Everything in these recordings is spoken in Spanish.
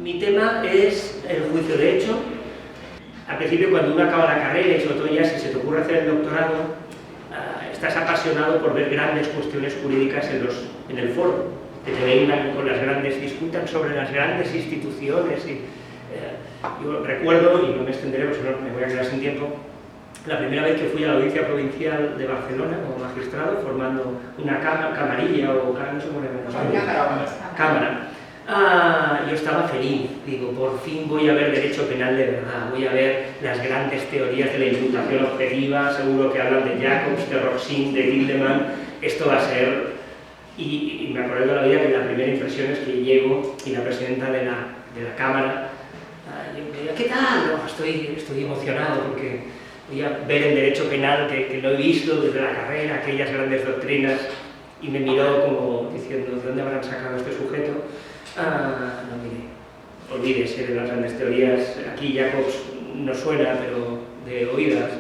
Mi tema es el juicio de hecho. Al principio, cuando uno acaba la carrera y sobre todo ya si se te ocurre hacer el doctorado, estás apasionado por ver grandes cuestiones jurídicas en el foro, que te vengan con las grandes, discutan sobre las grandes instituciones. Yo recuerdo, y no me extenderé porque no me voy a quedar sin tiempo, la primera vez que fui a la Audiencia Provincial de Barcelona como magistrado, formando una camarilla o no sé cómo le llamamos. Cámara. Yo estaba feliz, digo, por fin voy a ver derecho penal de verdad, voy a ver las grandes teorías de la imputación objetiva, seguro que hablan de Jacobs, de Roxin, de Tildeman, esto va a ser... Y me acuerdo de la vida que la primera impresión es que llego y la presidenta de la Cámara me dice, ¿qué tal? No, estoy emocionado porque voy a ver el derecho penal que lo he visto desde la carrera, aquellas grandes doctrinas, y me miró como diciendo, ¿de dónde habrán sacado este sujeto? No, mire, olvídese de las grandes teorías, aquí Jacobs no suena, pero de oídas.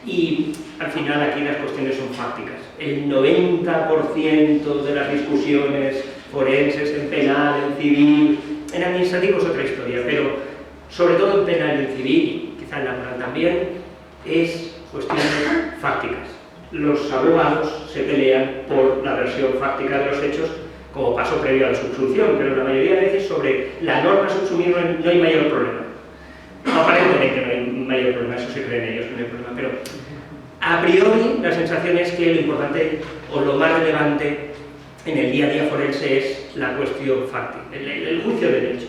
Y al final aquí las cuestiones son fácticas. El 90% de las discusiones forenses en penal, en civil, en administrativo es otra historia, pero sobre todo en penal y en civil, quizá en laboral también, es cuestiones fácticas. Los abogados se pelean por la versión fáctica de los hechos como paso previo a la subsunción, pero la mayoría de veces sobre la norma subsumir no hay mayor problema. Aparentemente no hay mayor problema, eso se creen ellos, no hay problema, pero a priori la sensación es que lo importante o lo más relevante en el día a día forense es la cuestión fáctica, el juicio del hecho.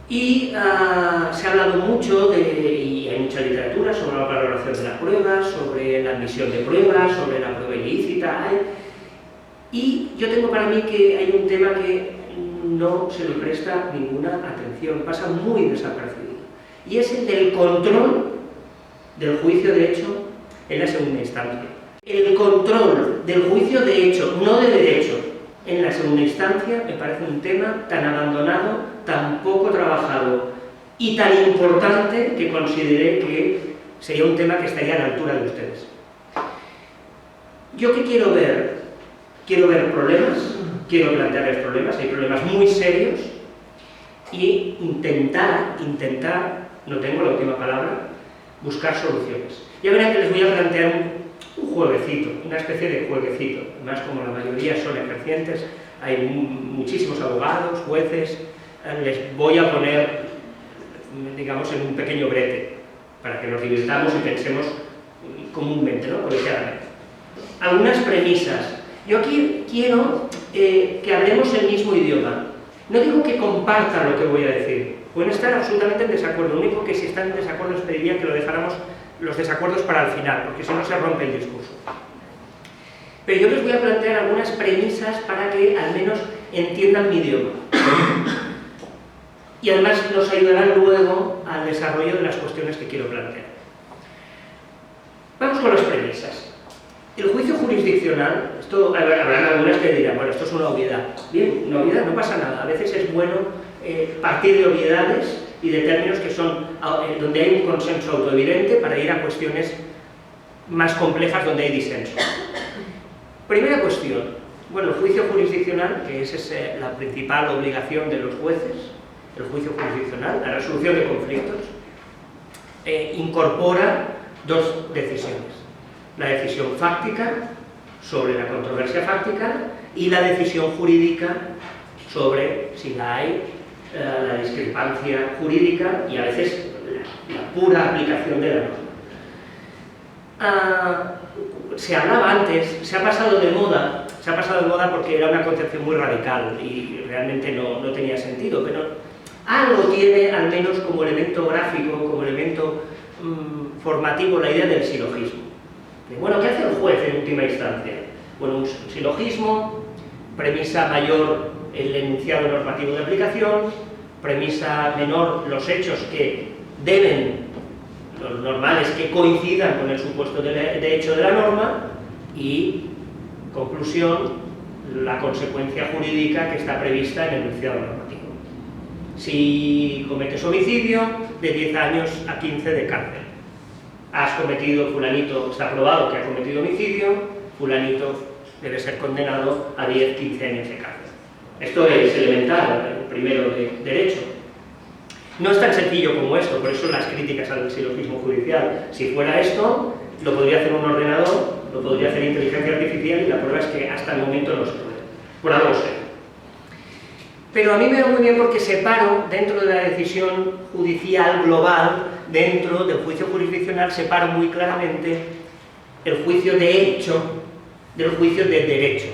Y se ha hablado mucho, y hay mucha literatura sobre la valoración de las pruebas, sobre la admisión de pruebas, sobre la prueba ilícita, y yo tengo para mí que hay un tema que no se le presta ninguna atención, pasa muy desapercibido, y es el del control del juicio de hecho en la segunda instancia. El control del juicio de hecho, no de derecho, en la segunda instancia me parece un tema tan abandonado, tan poco trabajado y tan importante que consideré que sería un tema que estaría a la altura de ustedes. ¿Yo qué quiero ver? Quiero ver problemas, quiero plantearles problemas, hay problemas muy serios, y intentar, no tengo la última palabra, buscar soluciones. Ya verán que les voy a plantear un jueguecito, una especie de jueguecito, además como la mayoría son ejercientes, hay muchísimos abogados, jueces, les voy a poner, digamos, en un pequeño brete, para que nos divirtamos y pensemos comúnmente, ¿no? Colegiadamente. Algunas premisas. Yo aquí quiero que hablemos el mismo idioma. No digo que compartan lo que voy a decir, pueden estar absolutamente en desacuerdo, lo único que si están en desacuerdo les pediría que lo dejáramos los desacuerdos para el final, porque si no se rompe el discurso. Pero yo les voy a plantear algunas premisas para que al menos entiendan mi idioma. Y además nos ayudarán luego al desarrollo de las cuestiones que quiero plantear. Vamos con las premisas. El juicio jurisdiccional, habrán algunas que dirán, bueno, esto es una obviedad. Bien, una obviedad, no pasa nada. A veces es bueno partir de obviedades y de términos que son donde hay un consenso autoevidente para ir a cuestiones más complejas donde hay disenso. Primera cuestión, bueno, el juicio jurisdiccional, que es la principal obligación de los jueces, el juicio jurisdiccional, la resolución de conflictos, incorpora dos decisiones. La decisión fáctica sobre la controversia fáctica y la decisión jurídica sobre si la hay, la discrepancia jurídica y a veces la pura aplicación de la norma. Se hablaba antes, se ha pasado de moda porque era una concepción muy radical y realmente no tenía sentido, pero algo tiene al menos como elemento gráfico, como elemento formativo la idea del silogismo. Bueno, ¿qué hace el juez en última instancia? Bueno, un silogismo, premisa mayor el enunciado normativo de aplicación, premisa menor los hechos que deben, los normales que coincidan con el supuesto de hecho de la norma, y conclusión, la consecuencia jurídica que está prevista en el enunciado normativo. Si cometes homicidio, de 10 años a 15 de cárcel. Has cometido, fulanito, está probado que ha cometido homicidio, fulanito debe ser condenado a 10, 15 años de cárcel. Esto es elemental, el primero de derecho. No es tan sencillo como esto, por eso las críticas al silogismo judicial. Si fuera esto, lo podría hacer un ordenador, lo podría hacer inteligencia artificial, y la prueba es que hasta el momento no se puede. Por algo sé. Pero a mí me va muy bien porque separo, dentro de la decisión judicial global, dentro del juicio jurisdiccional, separo muy claramente el juicio de hecho del juicio de derecho.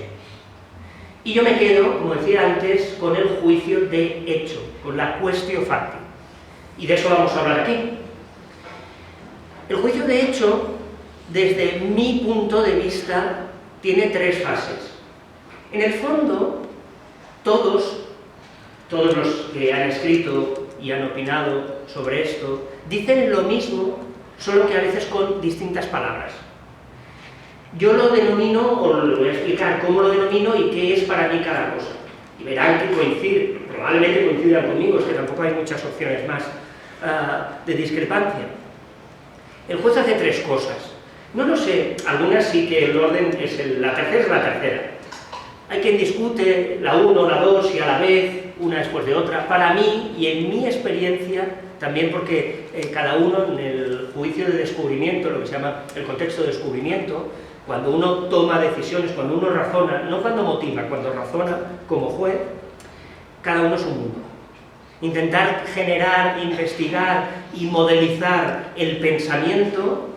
Y yo me quedo, como decía antes, con el juicio de hecho, con la quaestio facti. Y de eso vamos a hablar aquí. El juicio de hecho, desde mi punto de vista, tiene tres fases. En el fondo, todos los que han escrito y han opinado sobre esto, dicen lo mismo, solo que a veces con distintas palabras. Yo lo denomino, o lo voy a explicar cómo lo denomino y qué es para mí cada cosa. Y verán que coincide, probablemente coincidan conmigo, es que tampoco hay muchas opciones más de discrepancia. El juez hace tres cosas. No lo sé, algunas sí que el orden es la tercera es la tercera. Hay quien discute la 1, la 2 y a la vez, una después de otra. Para mí, y en mi experiencia, también porque cada uno en el juicio de descubrimiento, lo que se llama el contexto de descubrimiento, cuando uno toma decisiones, cuando uno razona, no cuando motiva, cuando razona como juez, cada uno es un mundo. Intentar generar, investigar y modelizar el pensamiento,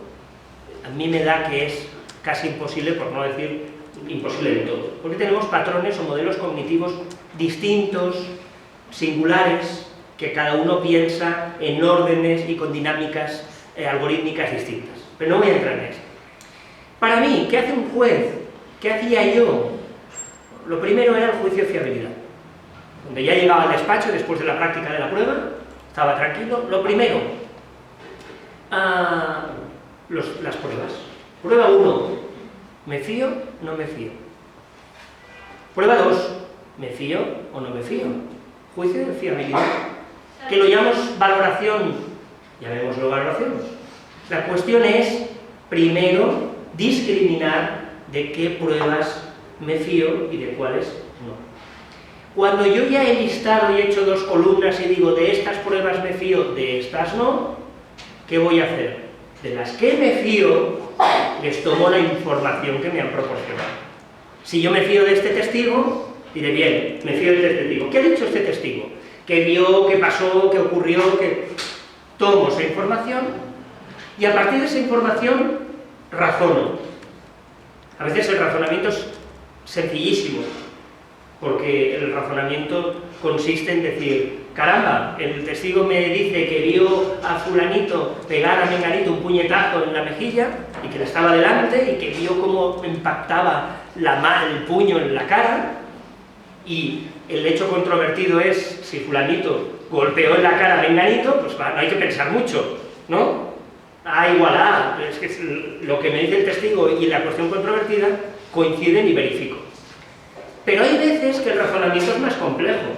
a mí me da que es casi imposible, por no decir imposible del todo, porque tenemos patrones o modelos cognitivos distintos, singulares, que cada uno piensa en órdenes y con dinámicas algorítmicas distintas. Pero no voy a entrar en esto. Para mí, ¿qué hace un juez? ¿Qué hacía yo? Lo primero era el juicio de fiabilidad. Donde ya llegaba al despacho después de la práctica de la prueba, estaba tranquilo. Lo primero, las pruebas. Prueba 1, ¿me fío? No me fío. Prueba 2, ¿me fío o no me fío? Juicio de fiabilidad. Que lo llamamos valoración, llamémoslo valoración. La cuestión es, primero, discriminar de qué pruebas me fío y de cuáles no. Cuando yo ya he listado y he hecho 2 columnas y digo de estas pruebas me fío, de estas no, ¿qué voy a hacer? De las que me fío, les tomo la información que me han proporcionado. Si yo me fío de este testigo, diré, bien, me fío de este testigo. ¿Qué ha dicho este testigo? ¿Qué vio? ¿Qué pasó? ¿Qué ocurrió? ¿Qué? Tomo esa información y a partir de esa información razono. A veces el razonamiento es sencillísimo, porque el razonamiento consiste en decir, caramba, el testigo me dice que vio a fulanito pegar a menganito un puñetazo en la mejilla y que le estaba delante y que vio cómo impactaba el puño en la cara, y el hecho controvertido es si fulanito golpeó en la cara a menganito, pues no hay que pensar mucho, ¿no? A igual a, es que lo que me dice el testigo y la cuestión controvertida coinciden y verifico. Pero hay veces que el razonamiento es más complejo.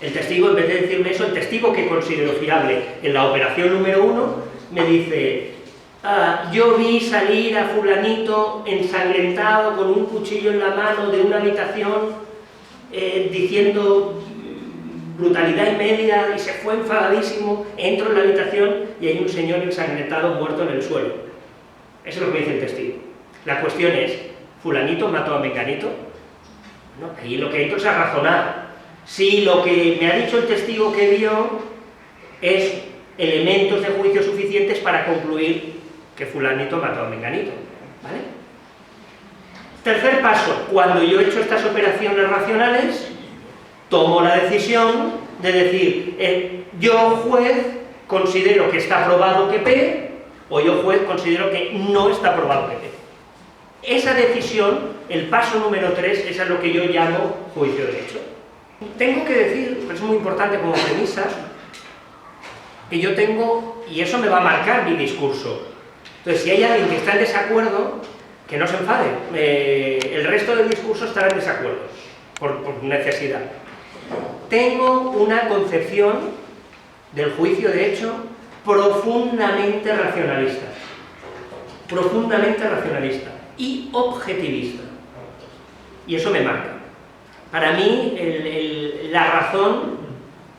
El testigo, en vez de decirme eso, el testigo que considero fiable en la operación número 1, me dice, yo vi salir a fulanito ensangrentado con un cuchillo en la mano de una habitación diciendo brutalidad y media y se fue enfadadísimo, entro en la habitación y hay un señor ensangrentado muerto en el suelo. Eso es lo que dice el testigo. La cuestión es, ¿fulanito mató a menganito? No, ahí lo que hay que es a razonar. Si lo que me ha dicho el testigo que vio es elementos de juicio suficientes para concluir que fulanito mató a menganito, ¿vale? Tercer paso, cuando yo he hecho estas operaciones racionales, tomo la decisión de decir, yo juez considero que está probado que P, o yo juez considero que no está probado que P. Esa decisión, el paso número 3, es lo que yo llamo juicio de hecho. Tengo que decir, es muy importante como premisa, que yo tengo, y eso me va a marcar mi discurso. Entonces, si hay alguien que está en desacuerdo, que no se enfade. El resto del discurso estará en desacuerdo, por necesidad. Tengo una concepción del juicio de hecho profundamente racionalista. Profundamente racionalista y objetivista. Y eso me marca. Para mí, la razón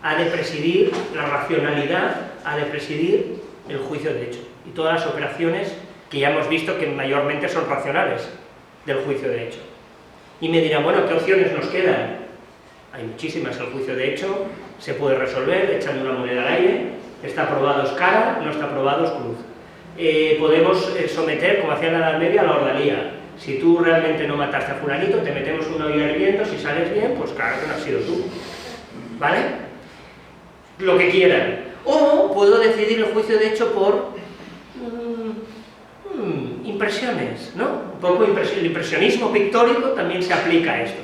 ha de presidir, la racionalidad ha de presidir el juicio de hecho. Y todas las operaciones que ya hemos visto que mayormente son racionales del juicio de hecho. Y me dirán, bueno, ¿qué opciones nos quedan? Hay muchísimas. El juicio de hecho se puede resolver echando una moneda al aire. Está aprobado es cara, no está aprobado es cruz. Podemos someter, como hacía en la Edad Media, a la ordalía. Si tú realmente no mataste a fulanito, te metemos una olla hirviendo, si sales bien, pues claro que no has sido tú. ¿Vale? Lo que quieran. O puedo decidir el juicio de hecho por impresiones, ¿no? Un poco el impresionismo pictórico también se aplica a esto.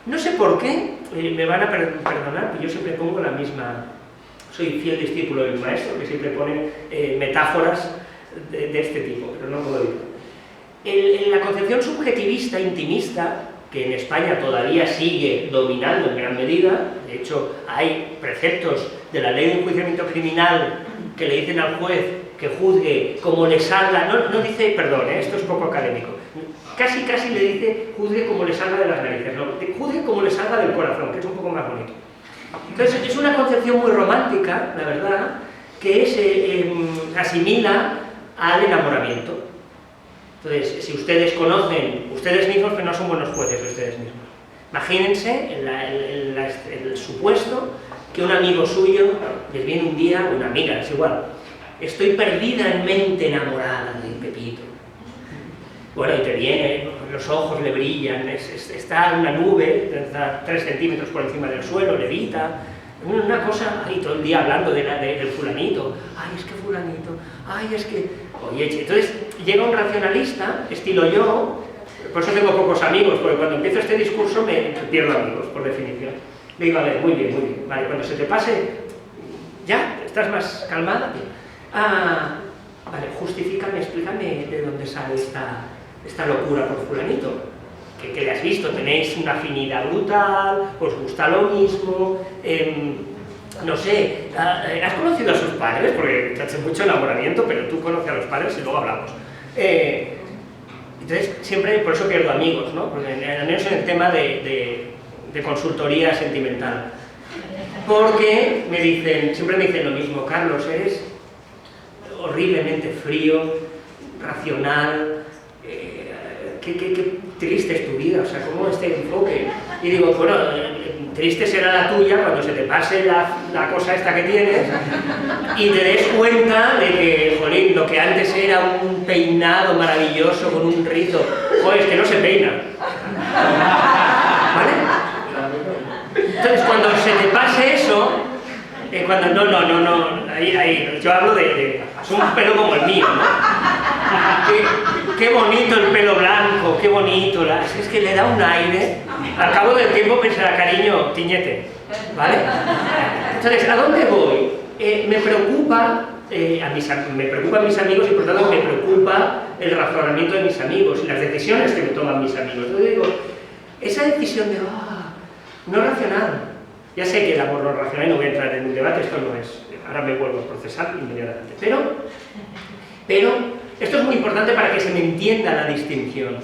No sé por qué, me van a perdonar, pero yo siempre pongo la misma. Soy fiel discípulo del maestro, que siempre pone metáforas de este tipo, pero no puedo evitar. En la concepción subjetivista, intimista, que en España todavía sigue dominando en gran medida, de hecho hay preceptos de la ley de enjuiciamiento criminal que le dicen al juez que juzgue como le salga, no dice, perdón, esto es poco académico, casi le dice juzgue como le salga de las narices, no, juzgue como le salga del corazón, que es un poco más bonito. Entonces es una concepción muy romántica, la verdad, que se asimila al enamoramiento. Entonces, si ustedes conocen, ustedes mismos, pero no son buenos jueces ustedes mismos, imagínense el supuesto que un amigo suyo les viene un día, una amiga, es igual, estoy perdidamente enamorada de Pepito. Bueno, y te viene, los ojos le brillan, está en una nube, está 3 centímetros por encima del suelo, levita, una cosa, y todo el día hablando del fulanito, ay, es que fulanito, ay, es que... Oye, entonces llega un racionalista, estilo yo, por eso tengo pocos amigos, porque cuando empiezo este discurso me pierdo amigos, por definición. Le digo, a ver, muy bien, vale, cuando se te pase, ya, estás más calmada. Vale, justifícame, explícame de dónde sale esta locura por fulanito. ¿Qué le has visto? ¿Tenéis una afinidad brutal? ¿Os gusta lo mismo? No sé, ¿has conocido a sus padres? Porque te hace mucho enamoramiento, pero tú conoces a los padres y luego hablamos. Entonces, siempre, por eso pierdo amigos, ¿no? Porque al menos en el tema de consultoría sentimental. Porque siempre me dicen lo mismo, Carlos, eres horriblemente frío, racional, qué triste es tu vida, o sea, ¿cómo este enfoque? Y digo, bueno, triste será la tuya cuando se te pase la cosa esta que tienes y te des cuenta de que, jolín, lo que antes era un peinado maravilloso con un rizo, joder, es que no se peina. ¿Vale? Entonces, cuando se te pase eso, ahí, yo hablo es un pelo como el mío, ¿no? Qué bonito el pelo blanco, qué bonito, es que le da un aire. Al cabo del tiempo pensará, cariño, tiñete, ¿vale? Entonces, ¿a dónde voy? Me preocupan mis amigos y por tanto me preocupa el razonamiento de mis amigos y las decisiones que me toman mis amigos. Entonces digo, esa decisión de, no racional, ya sé que el amor no es racional y no voy a entrar en un debate, esto no es, ahora me vuelvo a procesar inmediatamente, pero esto es muy importante para que se me entienda la distinción.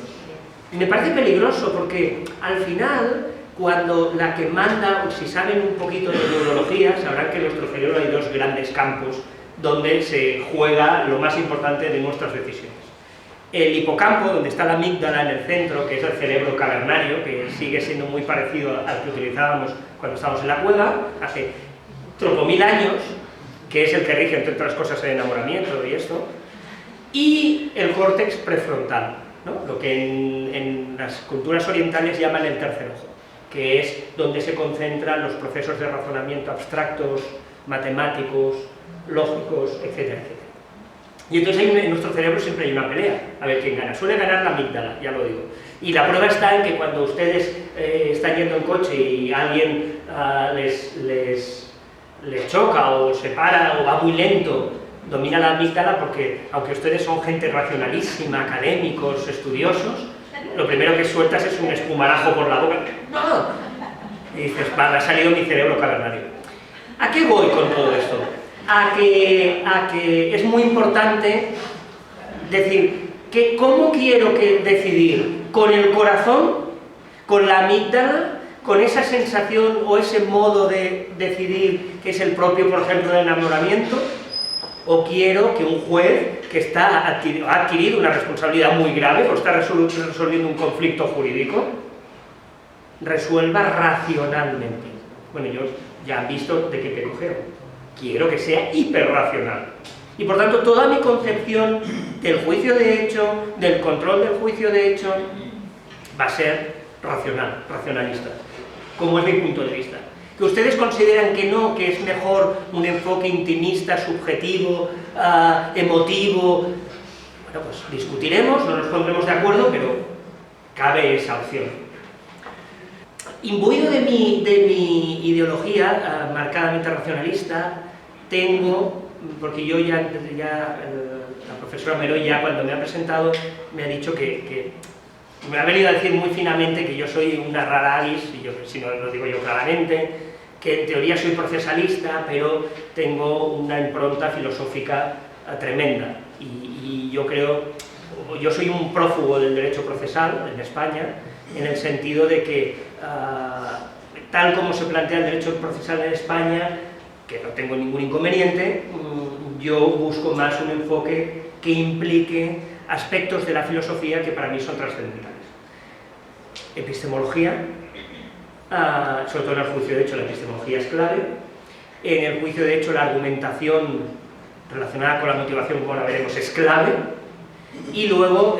Y me parece peligroso porque al final, cuando la que manda, si saben un poquito de neurología, sabrán que en nuestro cerebro hay 2 grandes campos donde se juega lo más importante de nuestras decisiones. El hipocampo, donde está la amígdala en el centro, que es el cerebro cavernario, que sigue siendo muy parecido al que utilizábamos cuando estábamos en la cueva, hace tropomil años, que es el que rige, entre otras cosas, el enamoramiento y esto, y el córtex prefrontal, ¿no? Lo que en las culturas orientales llaman el tercer ojo, que es donde se concentran los procesos de razonamiento abstractos, matemáticos, lógicos, etcétera, etcétera. Y entonces en nuestro cerebro siempre hay una pelea, a ver quién gana. Suele ganar la amígdala, ya lo digo. Y la prueba está en que cuando ustedes están yendo en coche y alguien les choca o se para o va muy lento, domina la amígdala porque, aunque ustedes son gente racionalísima, académicos, estudiosos, lo primero que sueltas es un espumarajo por la boca. ¡No! Y dices, vale, ha salido mi cerebro cavernario. ¿A qué voy con todo esto? A que es muy importante decir, ¿cómo quiero decidir? ¿Con el corazón? con la amígdala, con esa sensación o ese modo de decidir que es el propio, por ejemplo, del enamoramiento, o quiero que un juez que ha adquirido una responsabilidad muy grave o está resolviendo un conflicto jurídico, resuelva racionalmente. Bueno, ellos ya han visto de qué peloteo. Quiero que sea hiperracional. Y por tanto, toda mi concepción del juicio de hecho, del control del juicio de hecho, va a ser racional, racionalista, como es mi punto de vista. Que ustedes consideran que no, que es mejor un enfoque intimista, subjetivo, emotivo, bueno, pues discutiremos, no nos pondremos de acuerdo, pero cabe esa opción. Imbuido de mi ideología marcadamente racionalista, tengo, porque yo la profesora Meroy ya cuando me ha presentado me ha dicho que me ha venido a decir muy finamente que yo soy una rara avis, y si no lo digo yo claramente, que en teoría soy procesalista, pero tengo una impronta filosófica tremenda. Y yo creo, yo soy un prófugo del derecho procesal en España, en el sentido de que, tal como se plantea el derecho procesal en España, que no tengo ningún inconveniente, yo busco más un enfoque que implique aspectos de la filosofía que para mí son trascendentales. Epistemología, sobre todo en el juicio de hecho la epistemología es clave. En el juicio de hecho la argumentación relacionada con la motivación, como la veremos, es clave. Y luego,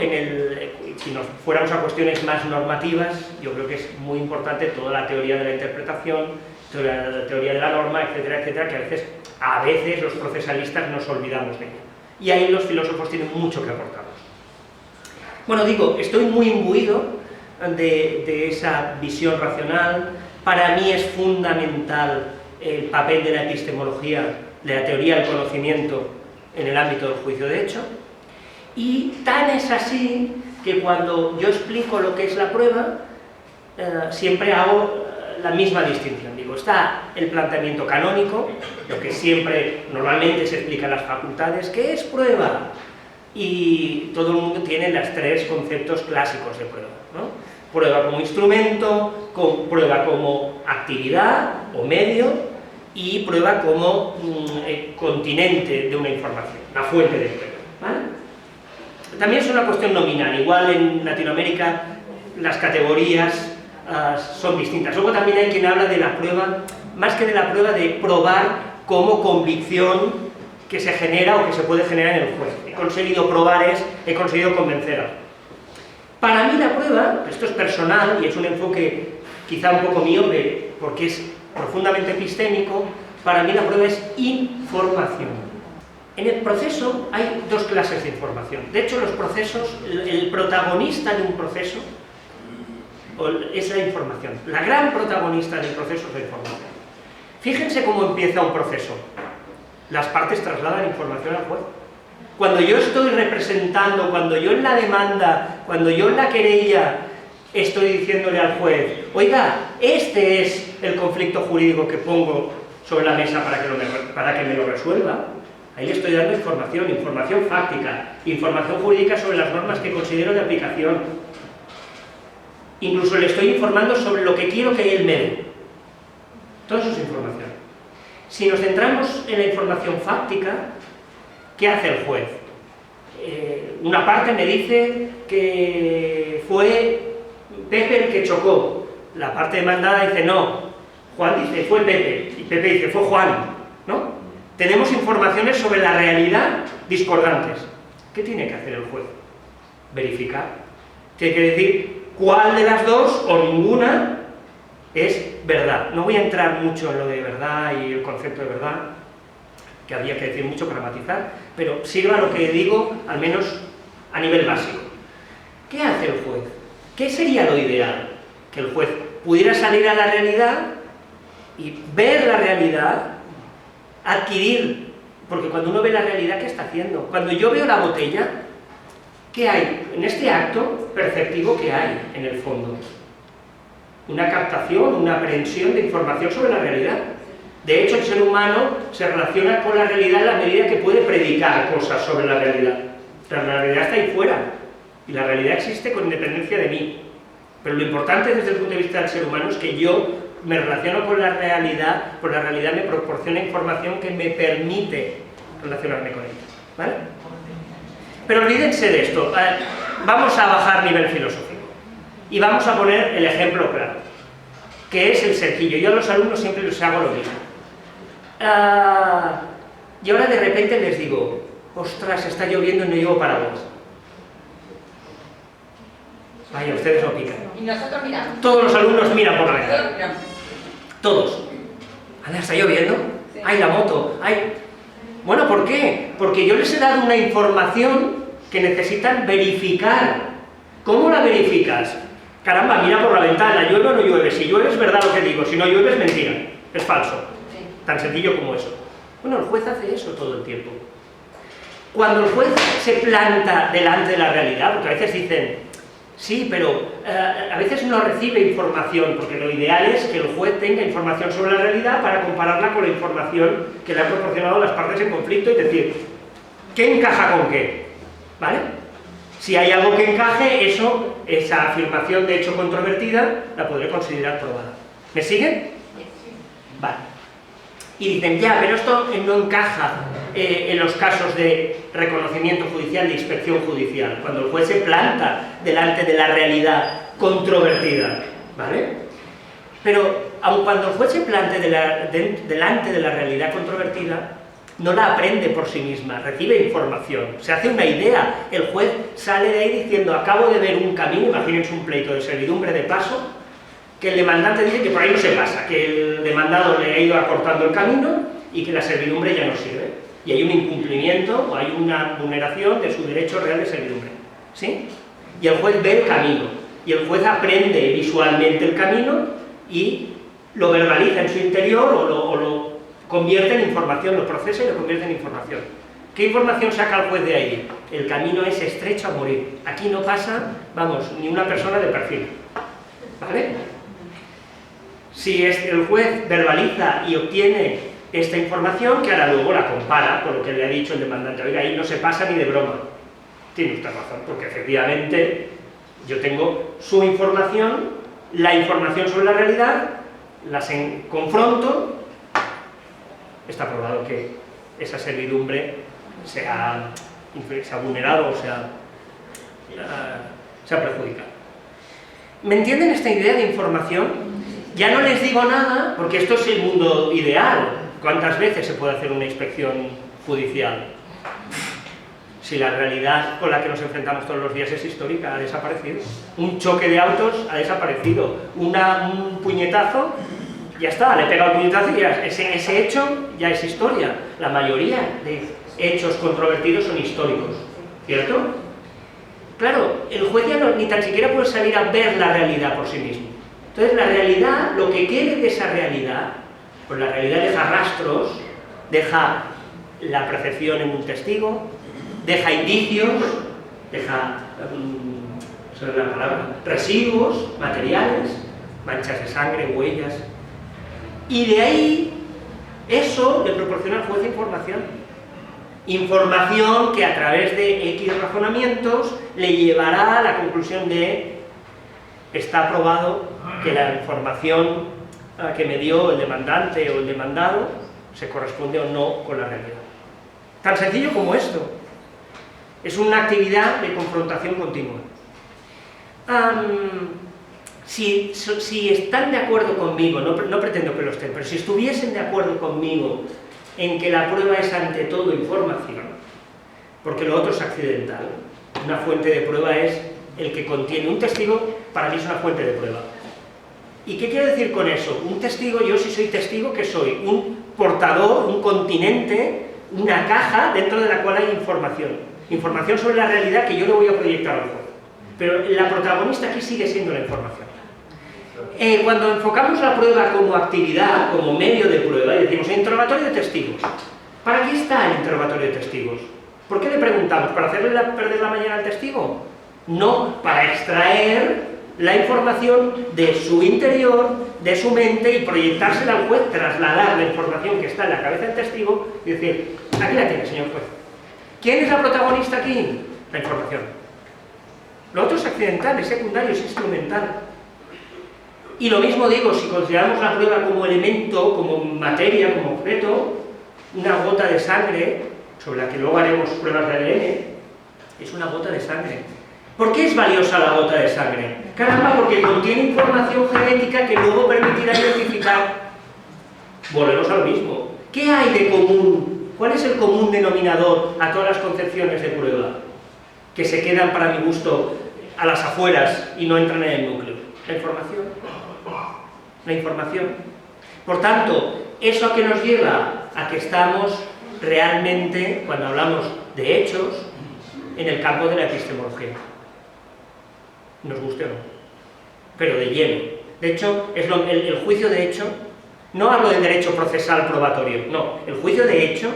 si nos fuéramos a cuestiones más normativas, yo creo que es muy importante toda la teoría de la interpretación, toda la teoría de la norma, etcétera, etcétera, que a veces los procesalistas nos olvidamos de ella. Y ahí los filósofos tienen mucho que aportarnos. Bueno, digo, estoy muy imbuido de esa visión racional. Para mí es fundamental el papel de la epistemología, de la teoría del conocimiento en el ámbito del juicio de hecho, y tan es así que cuando yo explico lo que es la prueba, siempre hago la misma distinción. Digo, está el planteamiento canónico, lo que siempre, normalmente se explica en las facultades, ¿qué es prueba? Y todo el mundo tiene los tres conceptos clásicos de prueba, ¿no? Prueba como instrumento, prueba como actividad o medio, y prueba como continente de una información, la fuente de prueba, ¿vale? También es una cuestión nominal, igual en Latinoamérica las categorías son distintas. Luego también hay quien habla de la prueba, más que de la prueba, de probar como convicción que se genera o que se puede generar en el juez. He conseguido probar he conseguido convencer a alguien. Para mí la prueba, esto es personal y es un enfoque quizá un poco miope porque es profundamente epistémico, para mí la prueba es información. En el proceso hay dos clases de información. De hecho, los procesos, el protagonista de un proceso es la información. La gran protagonista del proceso es la información. Fíjense cómo empieza un proceso. Las partes trasladan información al juez. Cuando yo estoy representando, cuando yo en la demanda, cuando yo en la querella estoy diciéndole al juez, oiga, este es el conflicto jurídico que pongo sobre la mesa para que me lo resuelva, ahí le estoy dando información fáctica, información jurídica sobre las normas que considero de aplicación. Incluso le estoy informando sobre lo que quiero que él me dé. Todo eso es información. Si nos centramos en la información fáctica, ¿qué hace el juez? Una parte me dice que fue Pepe el que chocó. La parte demandada dice no. Juan dice fue Pepe. Y Pepe dice fue Juan. ¿No? Tenemos informaciones sobre la realidad discordantes. ¿Qué tiene que hacer el juez? Verificar. Tiene que decir cuál de las dos o ninguna es verdad. No voy a entrar mucho en lo de verdad y el concepto de verdad, que habría que decir mucho para matizar, pero sirva lo que digo, al menos a nivel básico. ¿Qué hace el juez? ¿Qué sería lo ideal? Que el juez pudiera salir a la realidad y ver la realidad, adquirir, porque cuando uno ve la realidad, ¿qué está haciendo? Cuando yo veo la botella, ¿qué hay? En este acto perceptivo, ¿qué hay en el fondo? Una captación, una aprehensión de información sobre la realidad. De hecho, el ser humano se relaciona con la realidad en la medida que puede predicar cosas sobre la realidad. La realidad está ahí fuera, y la realidad existe con independencia de mí. Pero lo importante desde el punto de vista del ser humano es que yo me relaciono con la realidad, pues la realidad me proporciona información que me permite relacionarme con ella, ¿vale? Pero olvídense de esto, vamos a bajar nivel filosófico y vamos a poner el ejemplo claro, que es el sencillo. Yo a los alumnos siempre les hago lo mismo. Y ahora de repente les digo, ostras, está lloviendo y no llevo paraguas. Vaya, ustedes no pican. Y nosotros miramos. Todos los alumnos miran por la ventana. Todos. ¿Anda, está lloviendo? Sí. ¡Ay, la moto! ¡Ay! Bueno, ¿por qué? Porque yo les he dado una información que necesitan verificar. ¿Cómo la verificas? Caramba, mira por la ventana, ¿llueve o no llueve? Si llueve es verdad lo que digo, si no llueve es mentira, es falso. Sí. Tan sencillo como eso. Bueno, el juez hace eso todo el tiempo. Cuando el juez se planta delante de la realidad, porque a veces dicen, sí, pero a veces no recibe información, porque lo ideal es que el juez tenga información sobre la realidad para compararla con la información que le han proporcionado las partes en conflicto y decir, ¿qué encaja con qué? ¿Vale? Si hay algo que encaje, esa afirmación de hecho controvertida la podré considerar probada. ¿Me siguen? Vale. Y dicen, ya, pero esto no encaja en los casos de reconocimiento judicial, de inspección judicial, cuando el juez se planta delante de la realidad controvertida, ¿vale? Pero, aun cuando el juez se plante delante de la realidad controvertida, no la aprende por sí misma, recibe información, se hace una idea. El juez sale de ahí diciendo, acabo de ver un camino, imagínense un pleito de servidumbre de paso, que el demandante dice que por ahí no se pasa, que el demandado le ha ido acortando el camino y que la servidumbre ya no sirve. Y hay un incumplimiento o hay una vulneración de su derecho real de servidumbre. ¿Sí? Y el juez ve el camino, y el juez aprende visualmente el camino y lo verbaliza en su interior o lo convierte en información, lo procesa y lo convierte en información. ¿Qué información saca el juez de ahí? El camino es estrecho a morir. Aquí no pasa, vamos, ni una persona de perfil. ¿Vale? Si el juez verbaliza y obtiene esta información, que ahora luego la compara con lo que le ha dicho el demandante, oiga, ahí no se pasa ni de broma. Tiene usted razón, porque efectivamente yo tengo su información, la información sobre la realidad, las confronto, está probado que esa servidumbre se ha vulnerado o se ha perjudicado. ¿Me entienden esta idea de información? Ya no les digo nada, porque esto es el mundo ideal. ¿Cuántas veces se puede hacer una inspección judicial? Si la realidad con la que nos enfrentamos todos los días es histórica, ha desaparecido. Un choque de autos ha desaparecido. Un puñetazo, ya está, le he pegado el puñetazo y ya, ese hecho ya es historia. La mayoría de hechos controvertidos son históricos, ¿cierto? Claro, el juez ya ni tan siquiera puede salir a ver la realidad por sí mismo. Entonces la realidad, lo que quede de esa realidad, pues la realidad deja rastros, deja la percepción en un testigo, deja indicios, deja, no sé la palabra, residuos materiales, manchas de sangre, huellas, y de ahí eso le proporciona al juez información que a través de X razonamientos le llevará a la conclusión de está probado que la información que me dio el demandante o el demandado se corresponde o no con la realidad. Tan sencillo como esto. Es una actividad de confrontación continua. Si están de acuerdo conmigo, no pretendo que lo estén, pero si estuviesen de acuerdo conmigo en que la prueba es ante todo información, porque lo otro es accidental, una fuente de prueba es el que contiene un testigo, para mí es una fuente de prueba. ¿Y qué quiero decir con eso? Un testigo, yo si soy testigo, ¿qué soy? Un portador, un continente, una caja dentro de la cual hay información. Información sobre la realidad que yo le voy a proyectar al juez. Pero la protagonista aquí sigue siendo la información. Cuando enfocamos la prueba como actividad, como medio de prueba, y decimos interrogatorio de testigos, ¿para qué está el interrogatorio de testigos? ¿Por qué le preguntamos? ¿Para hacerle perder la mañana al testigo? No, para extraer la información de su interior, de su mente y proyectársela al juez, trasladar la información que está en la cabeza del testigo y decir, aquí la tiene, señor juez. ¿Quién es la protagonista aquí? La información. Lo otro es accidental, es secundario, es instrumental. Y lo mismo digo, si consideramos la prueba como elemento, como materia, como objeto, una gota de sangre, sobre la que luego haremos pruebas de ADN, es una gota de sangre. ¿Por qué es valiosa la gota de sangre? Caramba, porque contiene información genética que luego permitirá identificar. Volvemos a lo mismo. ¿Qué hay de común? ¿Cuál es el común denominador a todas las concepciones de prueba? Que se quedan, para mi gusto, a las afueras y no entran en el núcleo. La información. La información. Por tanto, ¿eso a qué nos lleva? A que estamos realmente, cuando hablamos de hechos, en el campo de la epistemología. Nos guste o no, pero de lleno. De hecho, es el juicio de hecho, no hablo del derecho procesal probatorio, no, el juicio de hecho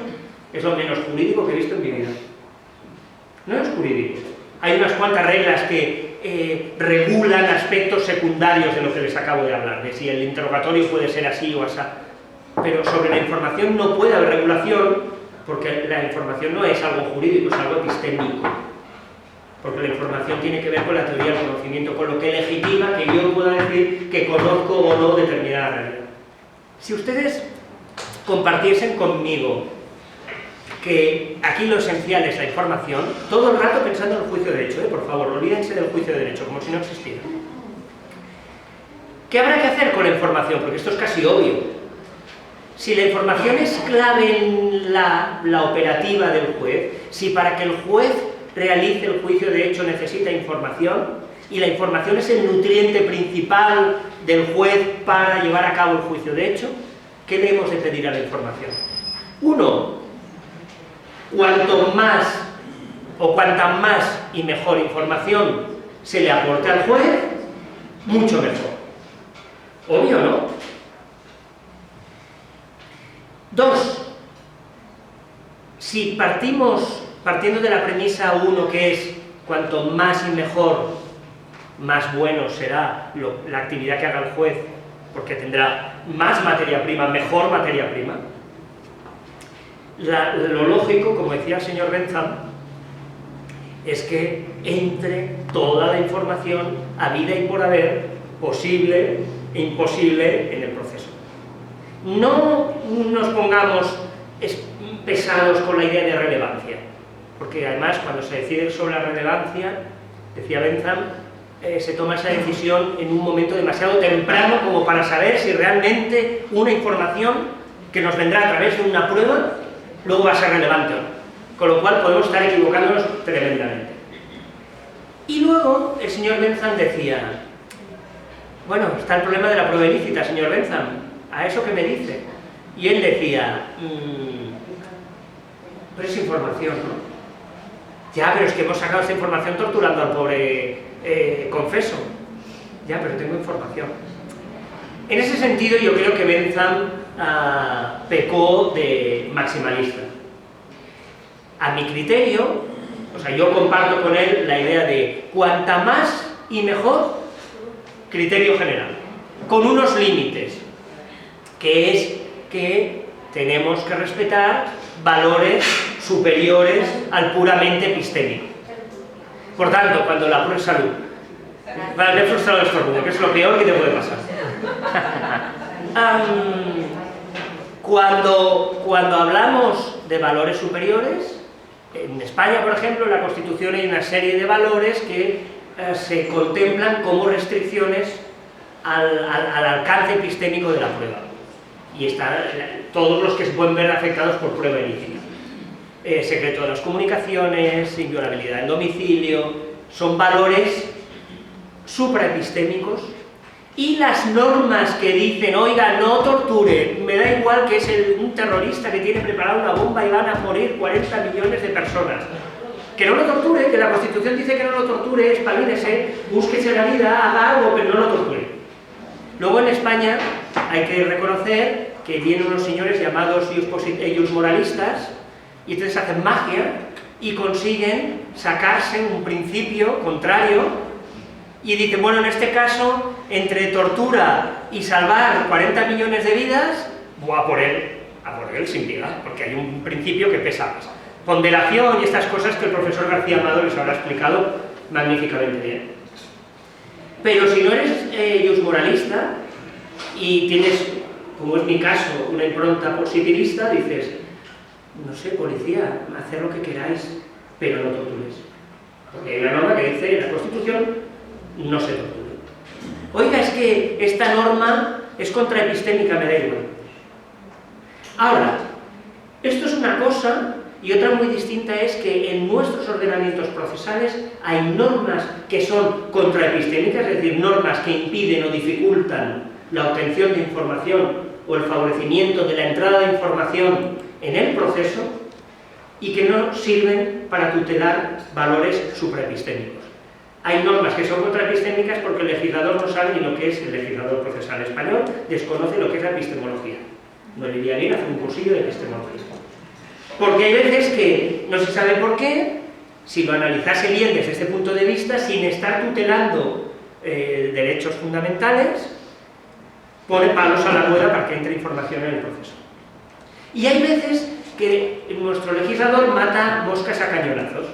es lo menos jurídico que he visto en mi vida. No es jurídico. Hay unas cuantas reglas que regulan aspectos secundarios de lo que les acabo de hablar, de si el interrogatorio puede ser así o así, pero sobre la información no puede haber regulación, porque la información no es algo jurídico, es algo epistémico. Porque la información tiene que ver con la teoría del conocimiento, con lo que legitima que yo pueda decir que conozco o no determinada realidad. Si ustedes compartiesen conmigo que aquí lo esencial es la información, todo el rato pensando en el juicio de derecho, por favor, olvídense del juicio de derecho, como si no existiera. ¿Qué habrá que hacer con la información? Porque esto es casi obvio. Si la información es clave en la operativa del juez, si para que el juez realice el juicio de hecho necesita información, y la información es el nutriente principal del juez para llevar a cabo el juicio de hecho, ¿qué le hemos de pedir a la información? Uno, cuanto más o cuanta más y mejor información se le aporte al juez, mucho mejor. Obvio, ¿no? Dos, si partiendo de la premisa 1, que es cuanto más y mejor, más bueno será la actividad que haga el juez, porque tendrá más materia prima, mejor materia prima, lo lógico, como decía el señor Bentham, es que entre toda la información habida y por haber, posible e imposible en el proceso. No nos pongamos pesados con la idea de relevancia, porque además cuando se decide sobre la relevancia, decía Bentham, se toma esa decisión en un momento demasiado temprano como para saber si realmente una información que nos vendrá a través de una prueba luego va a ser relevante o no. Con lo cual podemos estar equivocándonos tremendamente. Y luego el señor Bentham decía, bueno, está el problema de la prueba ilícita, señor Bentham, ¿a eso qué me dice? Y él decía, pero es información, ¿no? Ya, pero es que hemos sacado esta información torturando al pobre confeso. Ya, pero tengo información. En ese sentido yo creo que Bentham pecó de maximalista. A mi criterio, o sea, yo comparto con él la idea de cuanta más y mejor, criterio general, con unos límites, que es que tenemos que respetar valores superiores al puramente epistémico. Por tanto, cuando la prueba salud, me he frustrado el estornudo, que es lo peor que te puede pasar. Cuando hablamos de valores superiores, en España, por ejemplo, en la Constitución hay una serie de valores que se contemplan como restricciones al alcance epistémico de la prueba. Y están todos los que se pueden ver afectados por prueba ilícita. Secreto de las comunicaciones, inviolabilidad del domicilio, son valores supraepistémicos. Y las normas que dicen, oiga, no torture, me da igual que es un terrorista que tiene preparada una bomba y van a morir 40 millones de personas. Que no lo torture, que la Constitución dice que no lo torture, espabilese, búsquese la vida, haga algo, pero no lo torture. Luego en España hay que reconocer que vienen unos señores llamados ius moralistas y entonces hacen magia y consiguen sacarse un principio contrario y dicen, bueno, en este caso, entre tortura y salvar 40 millones de vidas, voy a por él sin piedad, porque hay un principio que pesa más. Ponderación y estas cosas que el profesor García Amado les habrá explicado magníficamente bien. Pero si no eres moralista y tienes, como es mi caso, una impronta positivista, dices, no sé, policía, haced lo que queráis, pero no torturéis. Porque hay una norma que dice en la Constitución, no se torture. Oiga, es que esta norma es contraepistémica, me da igual. Ahora, esto es una cosa, y otra muy distinta es que en nuestros ordenamientos procesales hay normas que son contraepistémicas, es decir, normas que impiden o dificultan la obtención de información o el favorecimiento de la entrada de información en el proceso y que no sirven para tutelar valores supraepistémicos. Hay normas que son contraepistémicas porque el legislador no sabe ni lo que es el legislador procesal español, desconoce lo que es la epistemología. No le iría bien hacer un cursillo de epistemología. Porque hay veces que no se sabe por qué, si lo analizase bien desde este punto de vista, sin estar tutelando derechos fundamentales, pone palos a la rueda para que entre información en el proceso. Y hay veces que nuestro legislador mata moscas a cañonazos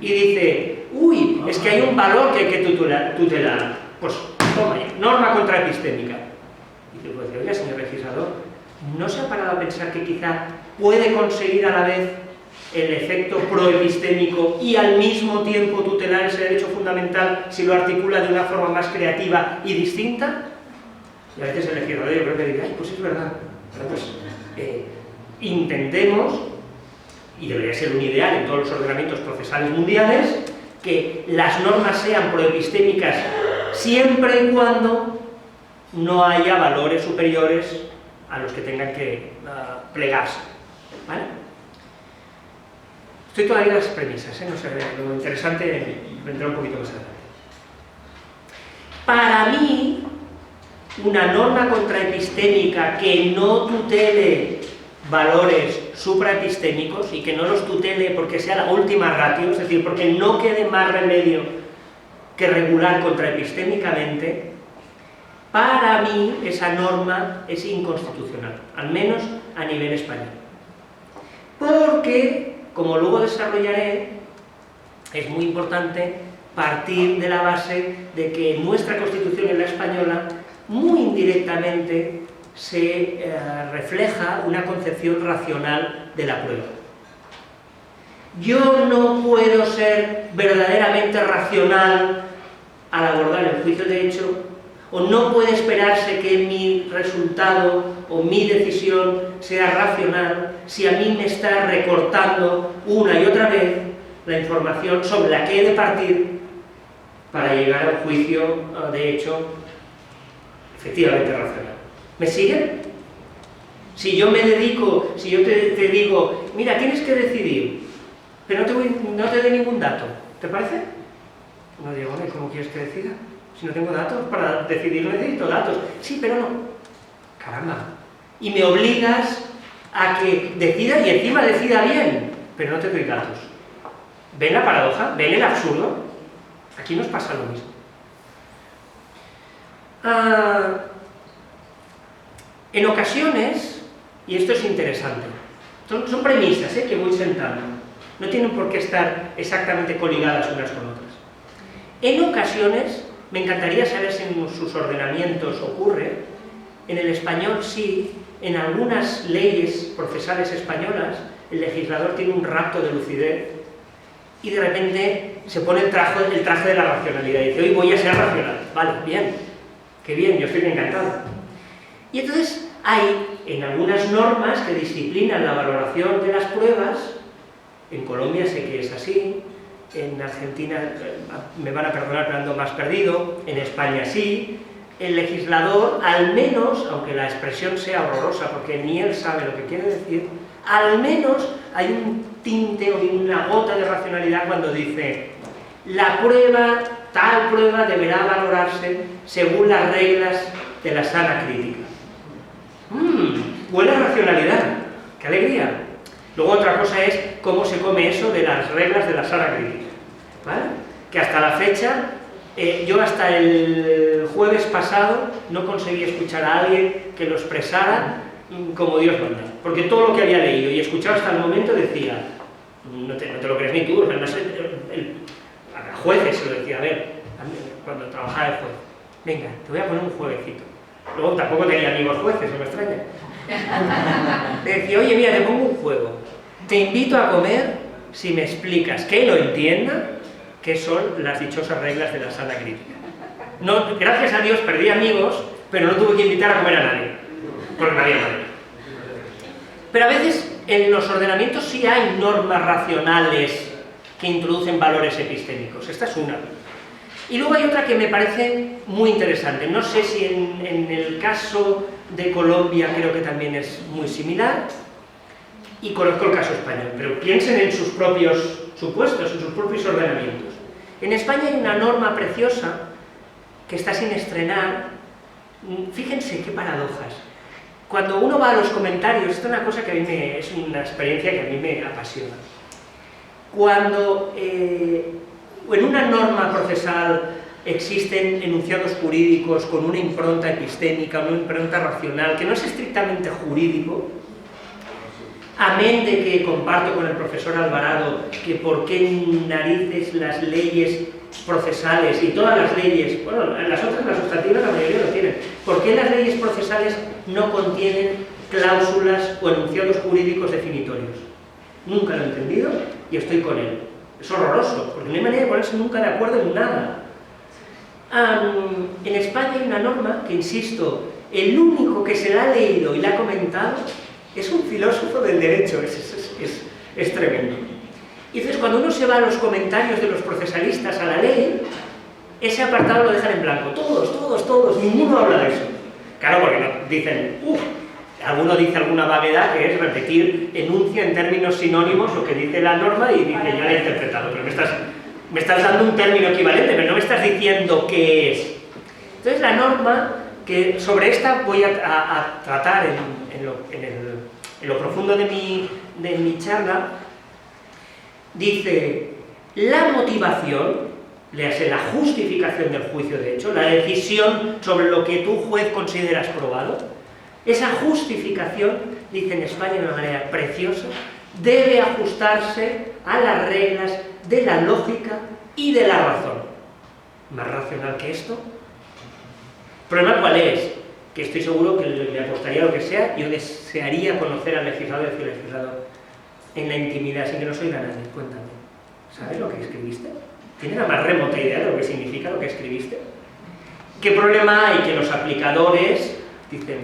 y dice, uy, es que hay un valor que hay que tutelar. Pues toma ya, norma contraepistémica. Y dice, pues, oiga, señor legislador, ¿no se ha parado a pensar que quizá puede conseguir a la vez el efecto proepistémico y al mismo tiempo tutelar ese derecho fundamental si lo articula de una forma más creativa y distinta? Y a veces el legislador yo creo que dice, ay, pues es verdad. Pues, intentemos, y debería ser un ideal en todos los ordenamientos procesales mundiales, que las normas sean proepistémicas siempre y cuando no haya valores superiores a los que tengan que plegarse. ¿Vale? Estoy todavía en las premisas, no sé, lo interesante vendrá un poquito más adelante. Para mí, una norma contraepistémica que no tutele valores supraepistémicos y que no los tutele porque sea la última ratio, es decir, porque no quede más remedio que regular contraepistémicamente, para mí esa norma es inconstitucional, al menos a nivel español. Porque, como luego desarrollaré, es muy importante partir de la base de que nuestra Constitución en la española, muy indirectamente, se refleja una concepción racional de la prueba. Yo no puedo ser verdaderamente racional al abordar el juicio de hecho, o no puede esperarse que mi resultado o mi decisión sea racional si a mí me está recortando una y otra vez la información sobre la que he de partir para llegar a un juicio de hecho efectivamente racional. ¿Me siguen? Si yo me dedico, si yo te digo, mira, tienes que decidir, pero no te doy ningún dato, ¿te parece? No digo, bueno, ¿cómo quieres que decida? Si no tengo datos, para decidir necesito datos. Sí, pero no. Caramba. Y me obligas a que decida y encima decida bien, pero no te doy datos. ¿Ven la paradoja? ¿Ven el absurdo? Aquí nos pasa lo mismo. En ocasiones, y esto es interesante, son premisas que voy sentando, no tienen por qué estar exactamente coligadas unas con otras. En ocasiones, me encantaría saber si en sus ordenamientos ocurre, en el español sí, en algunas leyes procesales españolas, el legislador tiene un rapto de lucidez y de repente se pone el traje de la racionalidad y dice, hoy voy a ser racional. Vale, bien, qué bien, yo estoy encantado. Y entonces hay en algunas normas que disciplinan la valoración de las pruebas, en Colombia sé que es así, en Argentina me van a perdonar pero ando más perdido, en España sí, el legislador al menos, aunque la expresión sea horrorosa porque ni él sabe lo que quiere decir, al menos hay un tinte o una gota de racionalidad cuando dice la prueba, tal prueba deberá valorarse según las reglas de la sana crítica. Buena racionalidad, qué alegría. Luego otra cosa es cómo se come eso de las reglas de la sana crítica, ¿vale? Que hasta la fecha, yo hasta el jueves pasado no conseguí escuchar a alguien que lo expresara como Dios manda, porque todo lo que había leído y escuchado hasta el momento decía, no te lo crees ni tú, no sé, jueces se lo decía, a ver, cuando trabajaba de juez, venga, te voy a poner un jueguecito. Luego tampoco tenía amigos jueces, no me extraña. Le decía, oye, mira, te pongo un juego. Te invito a comer si me explicas, que lo entienda, qué son las dichosas reglas de la sana crítica. No, gracias a Dios perdí amigos, pero no tuve que invitar a comer a nadie, porque no había manera. Pero a veces en los ordenamientos sí hay normas racionales que introducen valores epistémicos. Esta es una. Y luego hay otra que me parece muy interesante. No sé si en el caso de Colombia creo que también es muy similar, y conozco el caso español, pero piensen en sus propios supuestos, en sus propios ordenamientos. En España hay una norma preciosa que está sin estrenar. Fíjense qué paradojas. Cuando uno va a los comentarios, esta es una cosa que a mí es una experiencia que a mí me apasiona. Cuando en una norma procesal existen enunciados jurídicos con una impronta epistémica, una impronta racional, que no es estrictamente jurídico, amén de que comparto con el profesor Alvarado que por qué narices las leyes procesales y todas las leyes, bueno, las otras, las sustantivas, la mayoría lo tienen, ¿por qué las leyes procesales no contienen cláusulas o enunciados jurídicos definitorios? Nunca lo he entendido y estoy con él. Es horroroso, porque no hay manera de ponerse nunca de acuerdo en nada. En España hay una norma que, insisto, el único que se la ha leído y la ha comentado es un filósofo del derecho, es tremendo. Y entonces cuando uno se va a los comentarios de los procesalistas a la ley, ese apartado lo dejan en blanco. Todos, ninguno habla de eso. Claro, porque no, dicen, alguno dice alguna vaguedad que es repetir, enuncia en términos sinónimos lo que dice la norma y dice, ya la he interpretado, pero me estás dando un término equivalente, pero no me estás diciendo qué es. Entonces la norma, que sobre esta voy a tratar en lo profundo de mi charla, dice, la motivación, léase la justificación del juicio de hecho, la decisión sobre lo que tú, juez, consideras probado, esa justificación, dice en España de una manera preciosa, debe ajustarse a las reglas de la lógica y de la razón. ¿Más racional que esto? ¿El problema cuál es? Que estoy seguro que le apostaría a lo que sea. Yo desearía conocer al legislador y decir, legislador, en la intimidad, sin que nos oiga nadie, cuéntame, ¿sabes lo que escribiste? ¿Tienes la más remota idea de lo que significa lo que escribiste? ¿Qué problema hay que los aplicadores dicen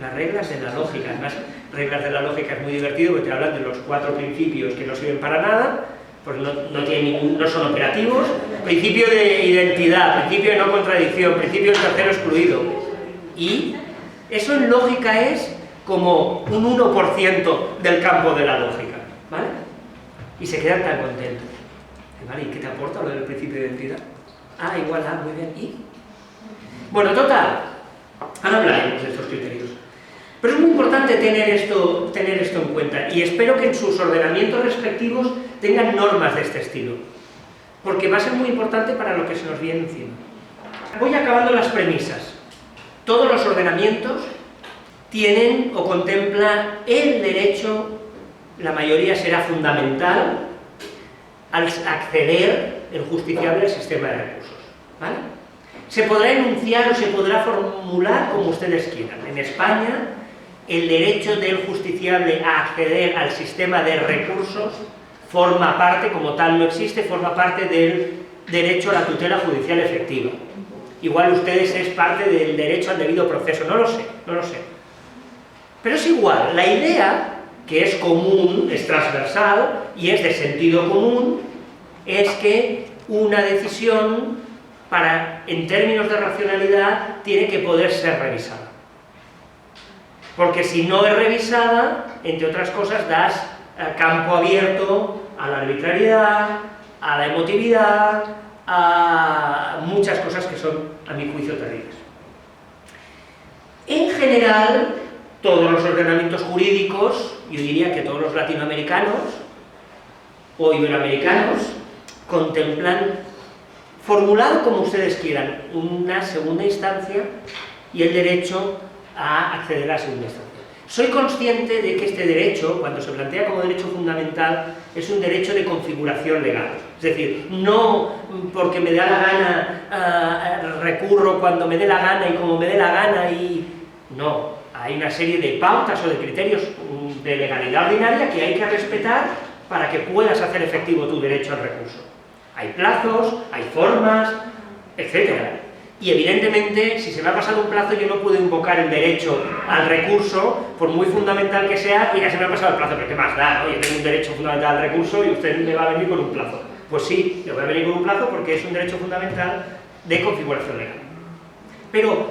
las reglas de la lógica? Además, reglas de la lógica es muy divertido porque te hablan de los 4 principios que no sirven para nada, pues no son operativos, principio de identidad, principio de no contradicción, principio del tercero excluido. Y eso en lógica es como un 1% del campo de la lógica, ¿vale? Y se quedan tan contentos. ¿Vale? ¿Y qué te aporta lo del principio de identidad? Igual A, muy bien. ¿Y? Bueno, total, ahora hablaremos de estos criterios. Pero es muy importante tener esto en cuenta y espero que en sus ordenamientos respectivos tengan normas de este estilo, porque va a ser muy importante para lo que se nos viene encima. Voy acabando las premisas. Todos los ordenamientos tienen o contemplan el derecho, la mayoría será fundamental, al acceder el justiciable al sistema de recursos, ¿vale? Se podrá enunciar o se podrá formular como ustedes quieran. En España, el derecho del justiciable a acceder al sistema de recursos forma parte, como tal no existe, forma parte del derecho a la tutela judicial efectiva. Igual ustedes es parte del derecho al debido proceso, no lo sé. Pero es igual, la idea, que es común, es transversal y es de sentido común, es que una decisión, en términos de racionalidad, tiene que poder ser revisada. Porque si no es revisada, entre otras cosas, das campo abierto a la arbitrariedad, a la emotividad, a muchas cosas que son, a mi juicio, terribles. En general, todos los ordenamientos jurídicos, yo diría que todos los latinoamericanos o iberoamericanos, contemplan, formulado como ustedes quieran, una segunda instancia y el derecho a acceder a la segunda instancia. Soy consciente de que este derecho, cuando se plantea como derecho fundamental, es un derecho de configuración legal. Es decir, no porque me da la gana recurro cuando me dé la gana y como me dé la gana y... No, hay una serie de pautas o de criterios de legalidad ordinaria que hay que respetar para que puedas hacer efectivo tu derecho al recurso. Hay plazos, hay formas, etc. Y evidentemente, si se me ha pasado un plazo, yo no puedo invocar el derecho al recurso, por muy fundamental que sea, y ya se me ha pasado el plazo, pero ¿qué más da? ¿No? Yo tengo un derecho fundamental al recurso y usted me va a venir con un plazo. Pues sí, le voy a venir con un plazo porque es un derecho fundamental de configuración legal. Pero,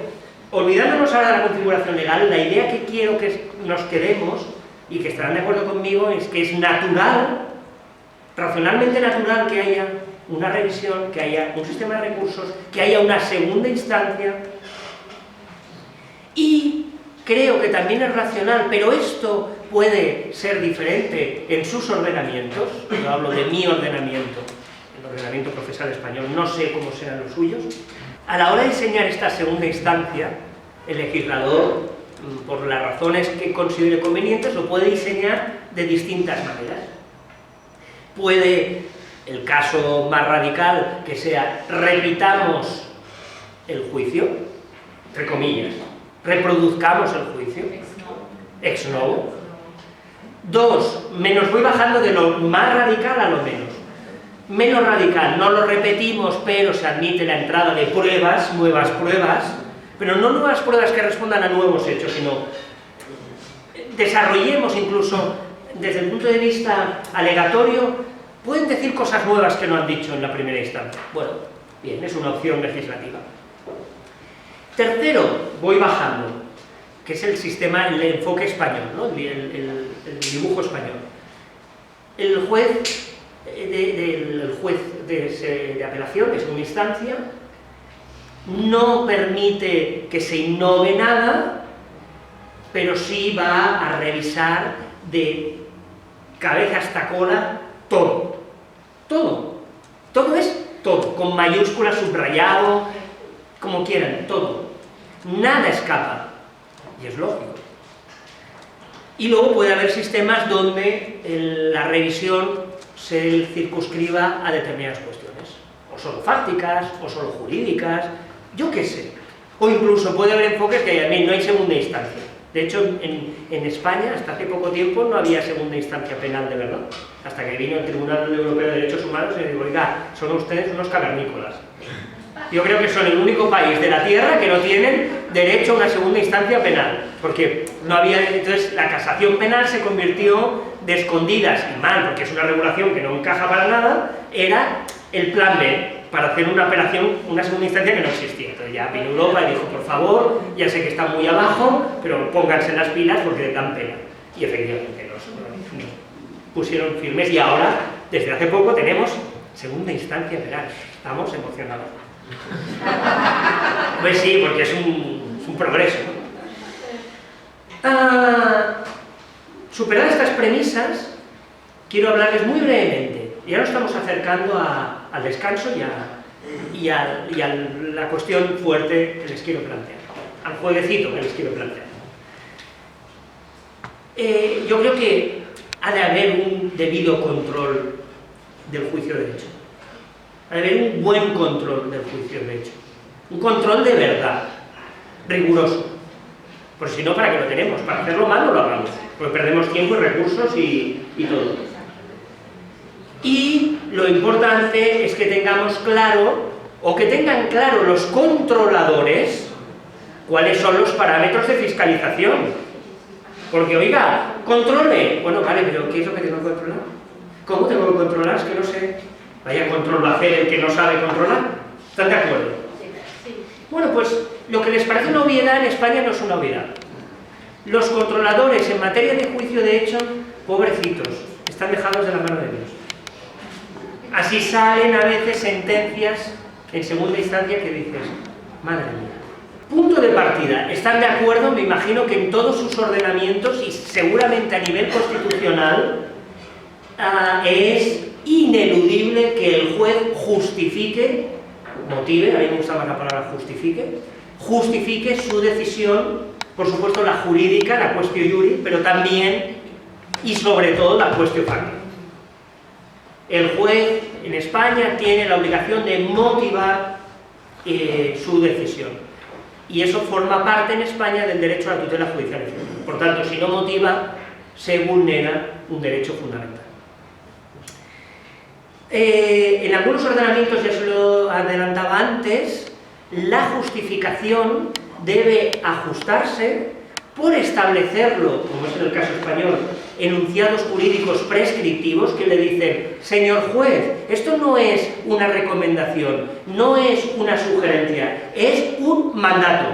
olvidándonos ahora de la configuración legal, la idea que quiero que nos quedemos, y que estarán de acuerdo conmigo, es que es natural, racionalmente natural, que haya una revisión, que haya un sistema de recursos, que haya una segunda instancia, y creo que también es racional, pero esto puede ser diferente en sus ordenamientos. Yo hablo de mi ordenamiento, el ordenamiento procesal español, no sé cómo serán los suyos. A la hora de diseñar esta segunda instancia, el legislador, por las razones que considere convenientes, lo puede diseñar de distintas maneras. Puede, el caso más radical, que sea repitamos el juicio, entre comillas, reproduzcamos el juicio, ex novo. Dos, menos voy bajando de lo más radical a lo menos. Menos radical, no lo repetimos, pero se admite la entrada de pruebas, nuevas pruebas, pero no nuevas pruebas que respondan a nuevos hechos, sino desarrollemos incluso desde el punto de vista alegatorio, pueden decir cosas nuevas que no han dicho en la primera instancia. Bueno, bien, es una opción legislativa. Tercero, voy bajando, que es el sistema, el enfoque español, ¿no? el dibujo español. El juez de apelación, de segunda instancia, no permite que se innove nada, pero sí va a revisar de cabeza hasta cola todo. Todo. Todo es todo, con mayúsculas, subrayado, como quieran, todo. Nada escapa. Y es lógico. Y luego puede haber sistemas donde la revisión se circunscriba a determinadas cuestiones. O solo fácticas, o solo jurídicas, yo qué sé. O incluso puede haber enfoques que no hay segunda instancia. De hecho, en España, hasta hace poco tiempo, no había segunda instancia penal de verdad. Hasta que vino el Tribunal Europeo de Derechos Humanos y dijo, oiga, son ustedes unos cavernícolas. Yo creo que son el único país de la Tierra que no tienen derecho a una segunda instancia penal. Porque no había... Entonces, la casación penal se convirtió de escondidas, y mal, porque es una regulación que no encaja para nada, era el plan B, para hacer una apelación, una segunda instancia que no existía. Entonces ya vino Europa y dijo, por favor, ya sé que está muy abajo, pero pónganse las pilas porque dan pena. Y efectivamente nos pusieron firmes y ahora, desde hace poco, tenemos segunda instancia penal. Estamos emocionados. Pues sí, porque es un progreso, ¿no? Superadas estas premisas, quiero hablarles muy brevemente. Ya nos estamos acercando al descanso y a la cuestión fuerte que les quiero plantear, al jueguecito que les quiero plantear. Yo creo que ha de haber un debido control del juicio de hecho. Ha de haber un buen control del juicio de hecho. Un control de verdad, riguroso. Por si no, ¿para qué lo tenemos? Para hacerlo mal no lo hagamos, porque perdemos tiempo y recursos y todo. Y lo importante es que tengamos claro, o que tengan claro los controladores, cuáles son los parámetros de fiscalización. Porque, oiga, controle. Bueno, vale, pero ¿qué es lo que tengo que controlar? ¿Cómo tengo que controlar? Es que no sé. Vaya control va a hacer el que no sabe controlar. ¿Están de acuerdo? Sí. Bueno, pues lo que les parece una obviedad en España no es una obviedad. Los controladores en materia de juicio de hecho, pobrecitos, están dejados de la mano de Dios. Así salen a veces sentencias en segunda instancia que dices, madre mía. Punto de partida, ¿están de acuerdo? Me imagino que en todos sus ordenamientos y seguramente a nivel constitucional es ineludible que el juez justifique, motive, a mí me gusta más la palabra justifique su decisión, por supuesto la jurídica, la quaestio iuri, pero también y sobre todo la quaestio facti. El juez, en España tiene la obligación de motivar su decisión. Y eso forma parte en España del derecho a la tutela judicial. Por tanto, si no motiva, se vulnera un derecho fundamental. En algunos ordenamientos, ya se lo adelantaba antes, la justificación debe ajustarse por establecerlo, como es en el caso español, enunciados jurídicos prescriptivos que le dicen: señor juez, esto no es una recomendación, no es una sugerencia, es un mandato.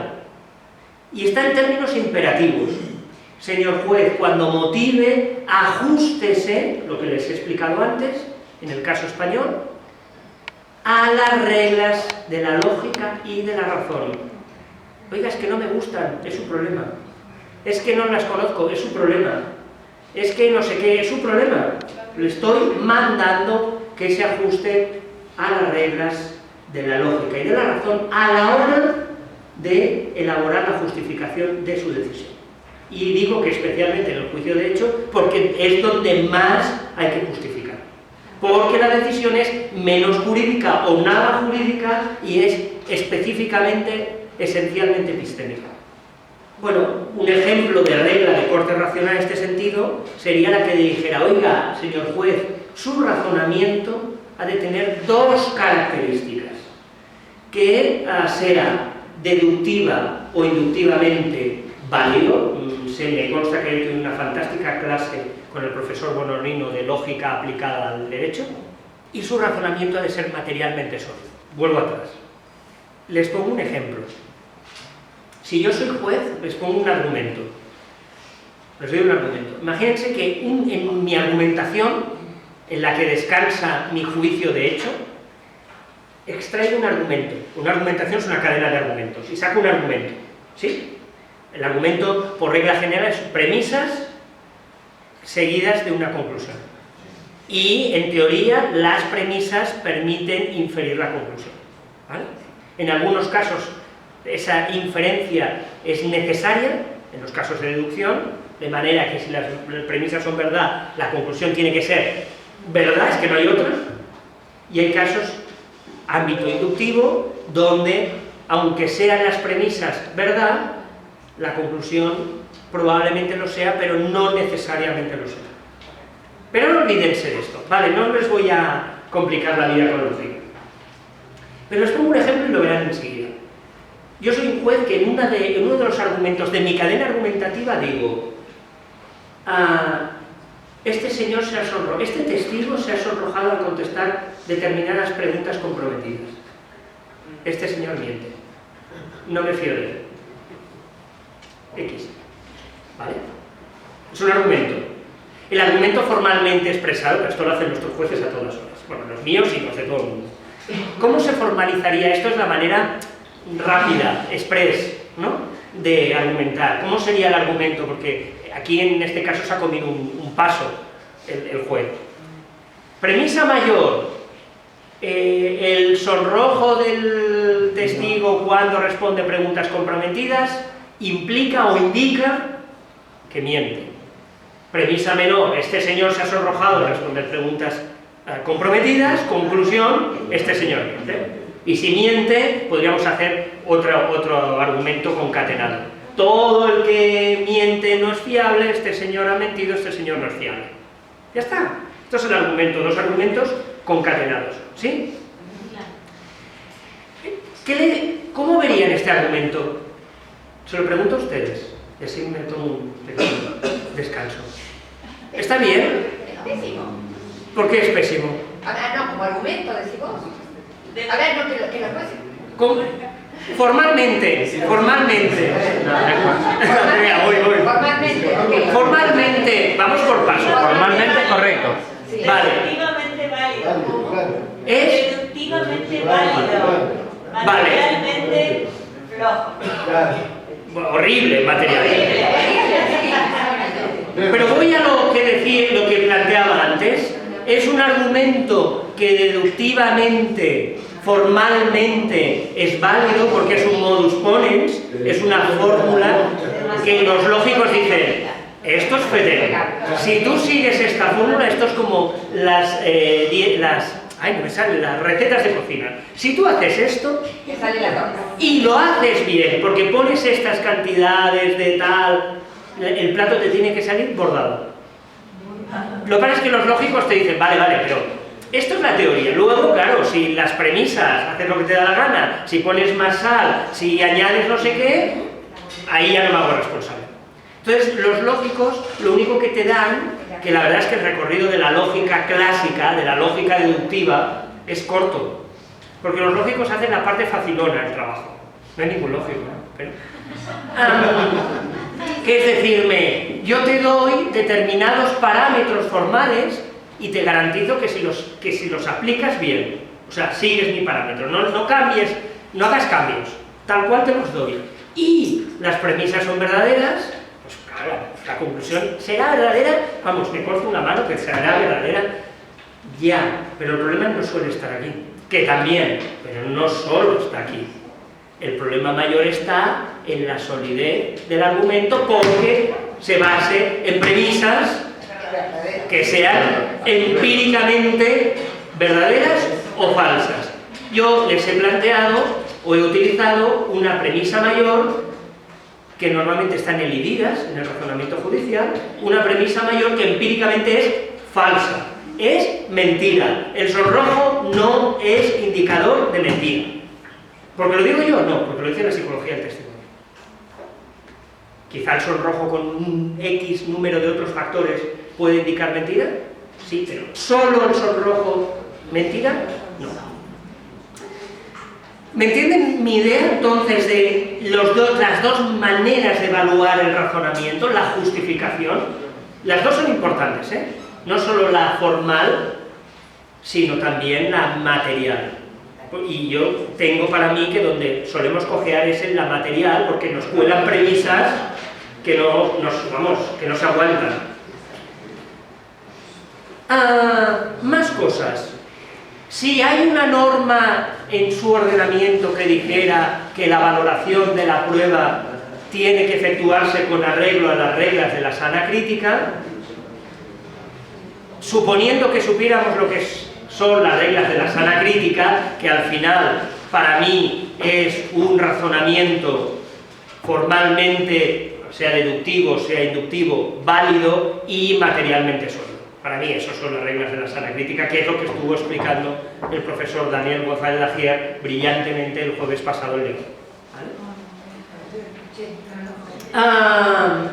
Y está en términos imperativos. Señor juez, cuando motive, ajústese, lo que les he explicado antes, en el caso español, a las reglas de la lógica y de la razón. Oiga, es que no me gustan, es su problema. Es que no las conozco, es su problema. Es que no sé qué, es su problema. Le estoy mandando que se ajuste a las reglas de la lógica y de la razón a la hora de elaborar la justificación de su decisión. Y digo que especialmente en el juicio de hecho, porque es donde más hay que justificar. Porque la decisión es menos jurídica o nada jurídica y es específicamente, esencialmente epistémica. Bueno, un ejemplo de regla de corte racional en este sentido sería la que dijera: oiga, señor juez, su razonamiento ha de tener dos características: que sea deductiva o inductivamente válido. Se me consta que he tenido una fantástica clase con el profesor Bonorino de lógica aplicada al derecho, y su razonamiento ha de ser materialmente sólido. Vuelvo atrás. Les pongo un ejemplo. Si yo soy juez, les pongo un argumento. Les doy un argumento. Imagínense que en mi argumentación, en la que descansa mi juicio de hecho, extraigo un argumento. Una argumentación es una cadena de argumentos. Y saco un argumento. ¿Sí? El argumento, por regla general, es premisas seguidas de una conclusión. Y, en teoría, las premisas permiten inferir la conclusión. ¿Vale? En algunos casos, esa inferencia es necesaria, en los casos de deducción, de manera que si las premisas son verdad, la conclusión tiene que ser verdad, es que no hay otra. Y hay casos, ámbito inductivo, donde, aunque sean las premisas verdad, la conclusión probablemente lo sea, pero no necesariamente lo sea. Pero no olvídense de esto, ¿vale? No les voy a complicar la vida con los libros. Pero les pongo un ejemplo y lo verán enseguida. Yo soy un juez que en uno de los argumentos de mi cadena argumentativa digo: este señor este testigo se ha sonrojado al contestar determinadas preguntas comprometidas. Este señor miente. No me fío de él. X. ¿Vale? Es un argumento. El argumento formalmente expresado, pero esto lo hacen nuestros jueces a todas horas. Bueno, los míos y los de todo el mundo. ¿Cómo se formalizaría esto? Es la manera rápida, express, ¿no?, de argumentar. ¿Cómo sería el argumento? Porque aquí en este caso se ha comido un paso el juez. Premisa mayor: el sonrojo del testigo cuando responde preguntas comprometidas implica o indica que miente. Premisa menor: este señor se ha sonrojado al responder preguntas comprometidas. Conclusión: este señor miente. Y si miente, podríamos hacer otro argumento concatenado. Todo el que miente no es fiable, este señor ha mentido, este señor no es fiable. Ya está. Esto es el argumento, dos argumentos concatenados. ¿Sí? ¿Cómo verían este argumento? Se lo pregunto a ustedes, y así me tomo un pequeño descanso. ¿Está bien? Es pésimo. ¿Por qué es pésimo? A ver, no, como argumento, decimos. A ver, no, que la juez. Formalmente. Formalmente, ok. Formalmente, vamos por paso. Formalmente correcto. Sí. Vale. Deductivamente válido. Es Deductivamente válido. Vale. Materialmente flojo. horrible materialmente. Pero voy a lo que planteaba antes. Es un argumento que deductivamente, formalmente es válido porque es un modus ponens, es una fórmula que los lógicos dicen: esto es federo. Si tú sigues esta fórmula, esto es como las ay, no me salen las recetas de cocina. Si tú haces esto Que sale la torta. y lo haces bien, porque pones estas cantidades de tal, el plato te tiene que salir bordado. Lo que pasa es que los lógicos te dicen, vale, pero esto es la teoría. Luego, claro, si las premisas, haces lo que te da la gana, si pones más sal, si añades no sé qué, ahí ya no me hago responsable. Entonces, los lógicos, lo único que te dan, que la verdad es que el recorrido de la lógica clásica, de la lógica deductiva, es corto. Porque los lógicos hacen la parte facilona del trabajo. No hay ningún lógico, ¿no? Pero... ¿Qué es decirme? Yo te doy determinados parámetros formales y te garantizo que si los aplicas bien, o sea, sigues mi parámetro, no cambies, no hagas cambios, tal cual te los doy. Y las premisas son verdaderas, pues claro, la conclusión será verdadera, vamos, me corto una mano que será verdadera, ya, pero el problema no suele estar aquí, que también, pero no solo está aquí. El problema mayor está en la solidez del argumento porque se base en premisas que sean empíricamente verdaderas o falsas. Yo les he planteado o he utilizado una premisa mayor que normalmente están elididas en el razonamiento judicial, una premisa mayor que empíricamente es falsa, es mentira. El sonrojo no es indicador de mentira. ¿Porque lo digo yo? No, porque lo dice la psicología del testimonio. Quizá el sonrojo con un X número de otros factores puede indicar mentira, sí, pero ¿solo el sonrojo mentira? No. ¿Me entienden mi idea entonces de las dos maneras de evaluar el razonamiento, la justificación? Las dos son importantes, ¿eh? No solo la formal, sino también la material. Y yo tengo para mí que donde solemos cojear es en la material, porque nos cuelan premisas que no se aguantan. Más cosas. Si hay una norma en su ordenamiento que dijera que la valoración de la prueba tiene que efectuarse con arreglo a las reglas de la sana crítica, suponiendo que supiéramos lo que son las reglas de la sana crítica, que al final para mí es un razonamiento formalmente, sea deductivo, sea inductivo, válido y materialmente sólido. Para mí esas son las reglas de la sana crítica, que es lo que estuvo explicando el profesor Daniel González Lagier brillantemente el jueves pasado en León. ¿Vale?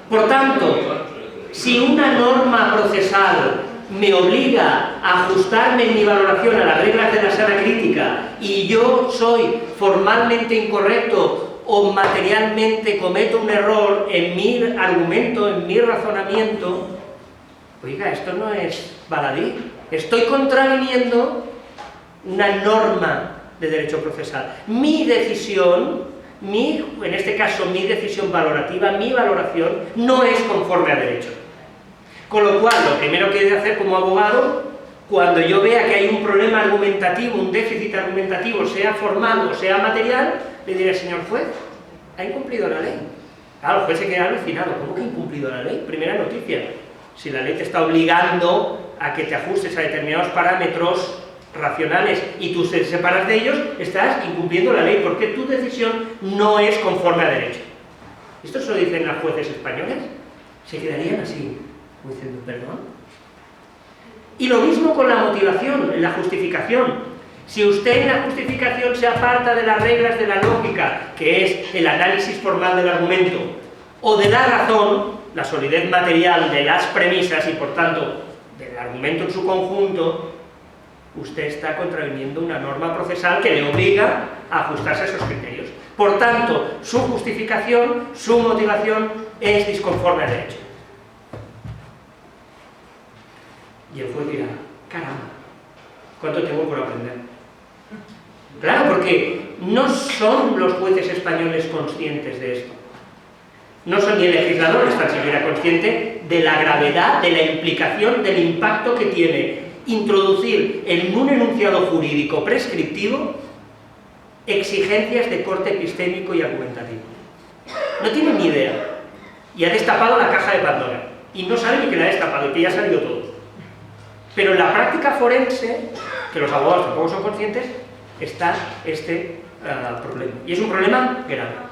Por tanto, si una norma procesal me obliga a ajustarme en mi valoración a las reglas de la sana crítica y yo soy formalmente incorrecto o materialmente cometo un error en mi argumento, en mi razonamiento, oiga, esto no es baladí. Estoy contraviniendo una norma de derecho procesal. Mi decisión, en este caso mi decisión valorativa, mi valoración, no es conforme a derecho. Con lo cual, lo primero que he de hacer como abogado, cuando yo vea que hay un problema argumentativo, un déficit argumentativo, sea formal o sea material, le diré, señor juez, ¿ha incumplido la ley? Claro, el juez se queda alucinado. ¿Cómo que ha incumplido la ley? Primera noticia. Si la ley te está obligando a que te ajustes a determinados parámetros racionales y tú te separas de ellos, estás incumpliendo la ley porque tu decisión no es conforme a derecho. ¿Esto se lo dicen a jueces españoles? Se quedarían así, diciendo perdón. Y lo mismo con la motivación, en la justificación. Si usted en la justificación se aparta de las reglas de la lógica, que es el análisis formal del argumento, o de la razón, la solidez material de las premisas y por tanto del argumento en su conjunto, usted está contraviniendo una norma procesal que le obliga a ajustarse a esos criterios. Por tanto, su justificación, su motivación es disconforme a derecho. Y el juez dirá, caramba, ¿cuánto tengo por aprender? Claro, porque no son los jueces españoles conscientes de esto. No son ni el legislador, es tan siquiera consciente de la gravedad, de la implicación, del impacto que tiene introducir en un enunciado jurídico prescriptivo exigencias de corte epistémico y argumentativo. No tiene ni idea. Y ha destapado la caja de Pandora. Y no sabe ni que la ha destapado y que ya ha salido todo. Pero en la práctica forense, que los abogados tampoco son conscientes, está este problema. Y es un problema grave.